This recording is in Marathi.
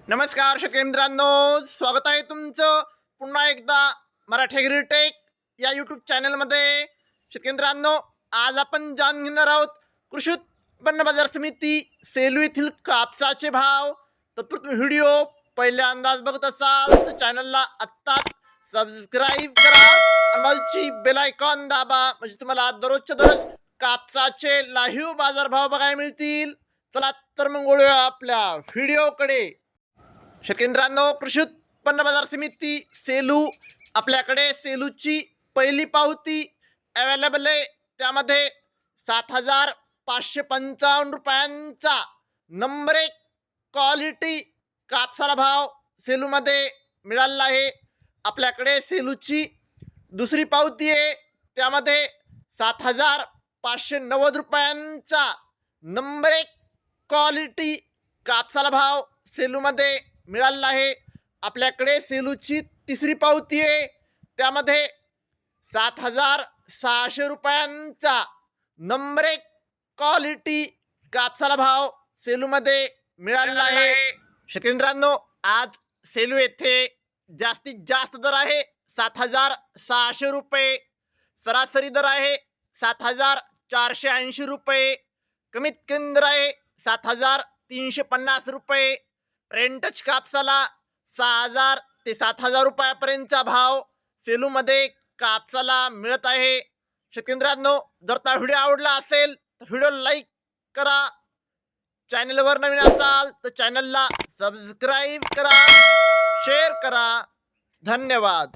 नमस्कार शेतकरी स्वागत आहे तुमचं पुन्हा एकदा मराठी ॲग्रीटेक या यूट्यूब चॅनलमध्ये। शेतकरी आज आपण जाणून घेणार आहोत कृषी उत्पन्न बाजार समिती सेलू येथील कापसाचे भाव। तत्पूर्वी व्हिडिओ पहिल्यांदा बघत असाल तर चॅनलला आत्ताच सबस्क्राईब करा आणि बाजूची बेल आयकॉन दाबा, म्हणजे तुम्हाला दररोजच्या दररोज कापसाचे लाईव्ह बाजारभाव बघायला मिळतील। चला तर मग वळूया आपल्या व्हिडिओकडे। शेतकरी कृषी उत्पन्न बाजार समिती सेलू, आपल्याकडे सेलूची पहिली पावती अवेलेबल आहे। त्यामध्ये 7,555 रुपयांचा नंबर 1 क्वालिटी कापसाला भाव सेलूमध्ये मिळाला आहे। आपल्याकडे सेलूची दुसरी पावती आहे, त्यामध्ये 7,590 रुपयांचा नंबर 1 क्वालिटी कापसाला भाव सेलूमध्ये मिळाला आहे। आपल्याकडे सेलूची तिसरी पावती आहे, त्यामध्ये 7,600 रुपयांचा नंबर 1 क्वालिटी कापसाला भाव सेलूमध्ये मिळाला आहे। शेतकरी आज सेलू येथे जास्तीत जास्त दर आहे 7,600 रुपये, सरासरी दर आहे 7,480 रुपये, कमीत कमी दर आहे 7,350 रुपये। रेंटच कापसाला 6,000 ते 7,000 रुपयापर्यंतचा भाव सेलूमध्ये कापसाला मिळत आहे। शेतकरी जर हा व्हिडिओ आवडला असेल तर व्हिडिओ लाईक करा, चॅनलवर नवीन असाल तर चॅनलला सबस्क्राईब करा, शेअर करा। धन्यवाद।